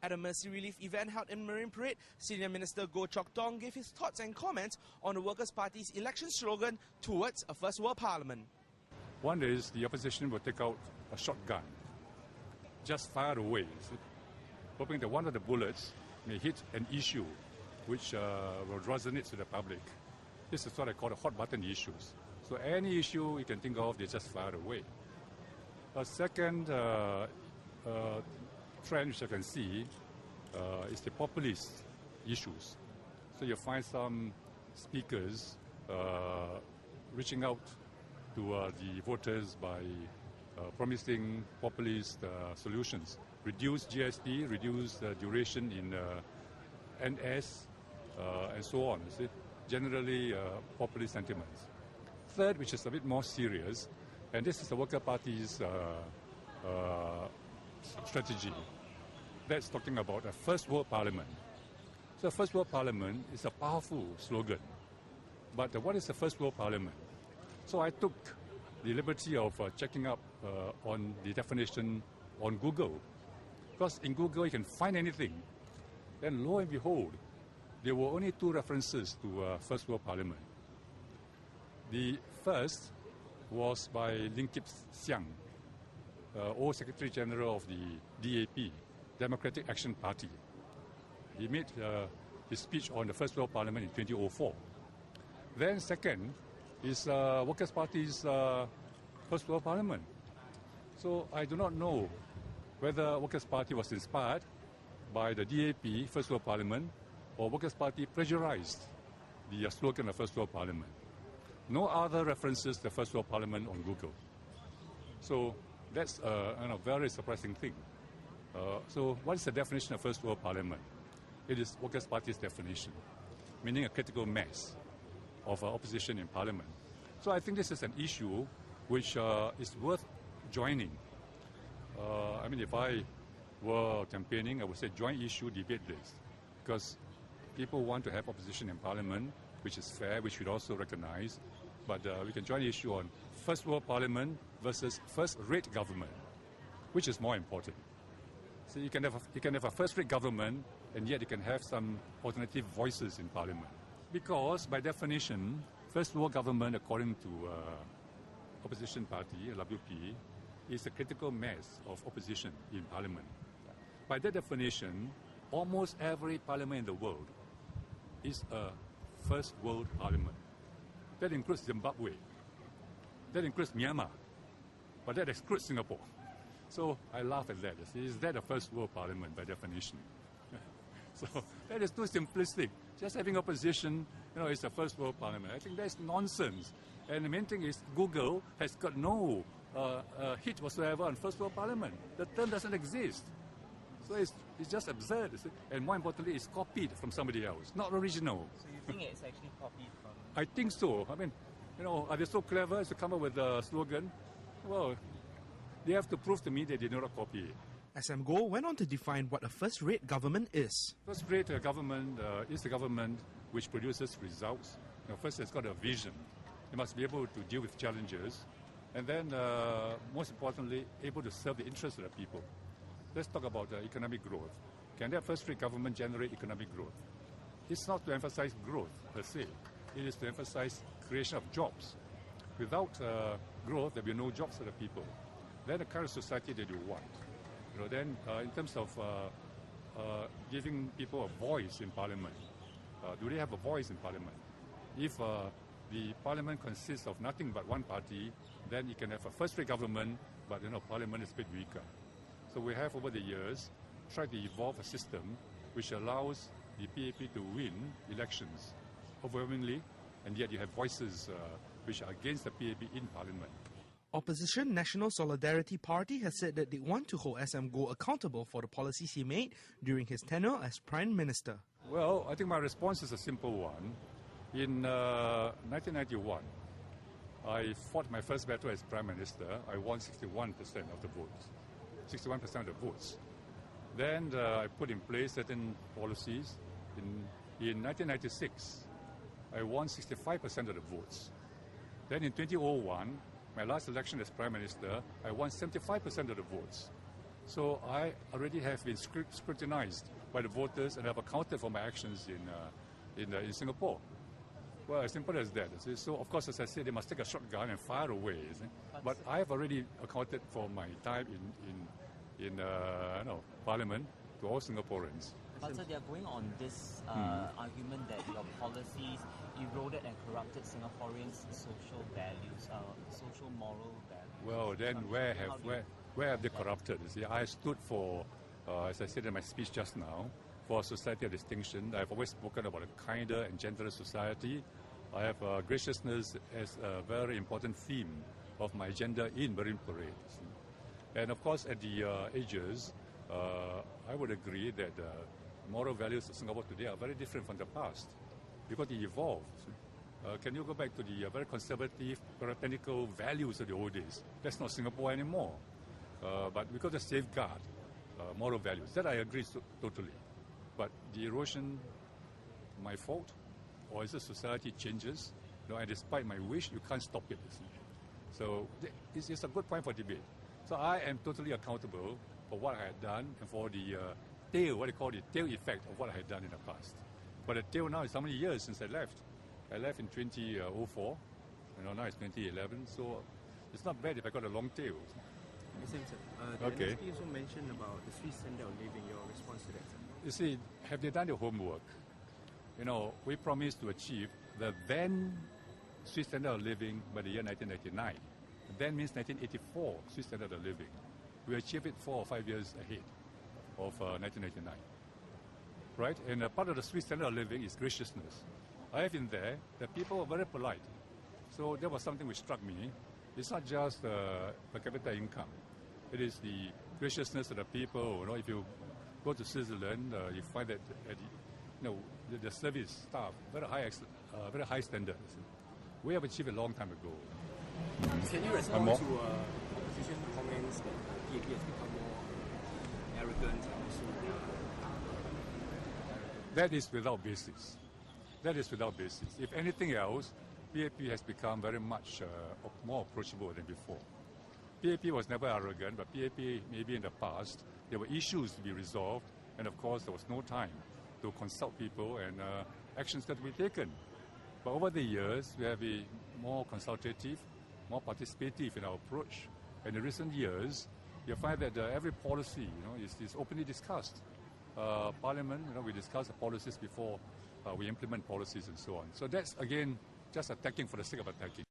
At a Mercy Relief event held in Marine Parade, Senior Minister Goh Chok Tong gave his thoughts and comments on the Workers' Party's election slogan, towards a First World Parliament. One is the opposition will take out a shotgun, just fire away, hoping that one of the bullets may hit an issue which will resonate to the public. This is what I call the hot button issues. So any issue you can think of, they just fire away. A second trend which I can see is the populist issues. So you find some speakers reaching out to the voters by promising populist solutions. Reduce GST, reduce the duration in NS, and so on. You see? Generally populist sentiments. Third, which is a bit more serious, and this is the Worker Party's strategy. That's talking about a First World Parliament. So First World Parliament is a powerful slogan. But what is the First World Parliament? So I took the liberty of checking up on the definition on Google. Because in Google you can find anything. Then lo and behold, there were only two references to First World Parliament. The first was by Lim Kip Siang, old Secretary General of the DAP, Democratic Action Party. He made his speech on the First World Parliament in 2004. Then second is Workers' Party's First World Parliament. So I do not know whether Workers' Party was inspired by the DAP First World Parliament or Workers' Party plagiarized the slogan of First World Parliament. No other references to the First World Parliament on Google. So that's a very surprising thing. So what is the definition of First World Parliament? It is Workers' Party's definition, meaning a critical mass of opposition in Parliament. So I think this is an issue which is worth joining. If I were campaigning, I would say joint issue, debate this. Because people want to have opposition in Parliament, which is fair, which we also recognize. But we can join the issue on First World Parliament versus first-rate government. Which is more important? So you can have a first-rate government, and yet you can have some alternative voices in Parliament. Because by definition, First World Government, according to opposition party, LWP, is a critical mass of opposition in Parliament. By that definition, almost every parliament in the world is a First World Parliament. That includes Zimbabwe. That includes Myanmar. But that excludes Singapore. So I laugh at that. Is that a First World Parliament by definition? So that is too simplistic. Just having opposition, is a First World Parliament. I think that's nonsense. And the main thing is Google has got no hit whatsoever on First World Parliament. The term doesn't exist. So it's just absurd. And more importantly, it's copied from somebody else, not original. So you think it's actually copied from... I think so. Are they so clever as to come up with a slogan? Well, they have to prove to me that they did not copy it. SM Goh went on to define what a first-rate government is. First-rate government is a government which produces results. First, it's got a vision. It must be able to deal with challenges. And then, most importantly, able to serve the interests of the people. Let's talk about economic growth. Can that first-rate government generate economic growth? It's not to emphasize growth per se. It is to emphasize creation of jobs. Without growth, there will be no jobs for the people. Then the kind of society that you want. Then in terms of giving people a voice in Parliament, do they have a voice in Parliament? If the Parliament consists of nothing but one party, then you can have a first-rate government, but Parliament is a bit weaker. So we have over the years tried to evolve a system which allows the PAP to win elections overwhelmingly, and yet you have voices which are against the PAP in Parliament. Opposition National Solidarity Party has said that they want to hold SM Goh accountable for the policies he made during his tenure as Prime Minister. Well, I think my response is a simple one. In 1991, I fought my first battle as Prime Minister. I won 61% of the votes. 61% of the votes. Then I put in place certain policies. In 1996, I won 65% of the votes. Then in 2001, my last election as Prime Minister, I won 75% of the votes. So I already have been scrutinized by the voters and have accounted for my actions in Singapore. Well, as simple as that. So, of course, as I said, they must take a shotgun and fire away. But I have already accounted for my time in Parliament to all Singaporeans. But so they are going on this argument that your policies eroded and corrupted Singaporeans' social values, social moral values. Well, then where have they corrupted? You see, I stood for, as I said in my speech just now, for a society of distinction. I've always spoken about a kinder and gentler society. I have graciousness as a very important theme of my agenda in Marine Parade. And of course, at the ages, I would agree that moral values of Singapore today are very different from the past because they evolved. Can you go back to the very conservative, puritanical values of the old days? That's not Singapore anymore. But we've got to safeguard moral values. That I agree totally. But the erosion, my fault, or is the society changes? And despite my wish, you can't stop it. So it's a good point for debate. So I am totally accountable for what I had done and for the tail, what they call the tail effect of what I had done in the past. But the tail now is how many years since I left? I left in 2004, now it's 2011, so it's not bad if I got a long tail. The NSP also mentioned about the Swiss standard of living, your response to that, sir? You see, have they done their homework? We promised to achieve the then Swiss standard of living by the year 1999. Then means 1984 Swiss standard of living. We achieved it 4 or 5 years ahead of 1999. Right? And part of the Swiss standard of living is graciousness. I have in there that people are very polite. So that was something which struck me. It's not just per capita income. It is the graciousness of the people. If you go to Switzerland, you find that the service staff very high standards. We have achieved a long time ago. Can you respond to opposition comments that PAP has become more arrogant and also That is without basis. That is without basis. If anything else, PAP has become very much more approachable than before. PAP was never arrogant, but PAP, maybe in the past, there were issues to be resolved, and of course there was no time to consult people and actions that we taken. But over the years, we have been more consultative, more participative in our approach. And in recent years, you find that every policy, is openly discussed. Parliament, we discuss the policies before we implement policies and so on. So that's, again, just attacking for the sake of attacking.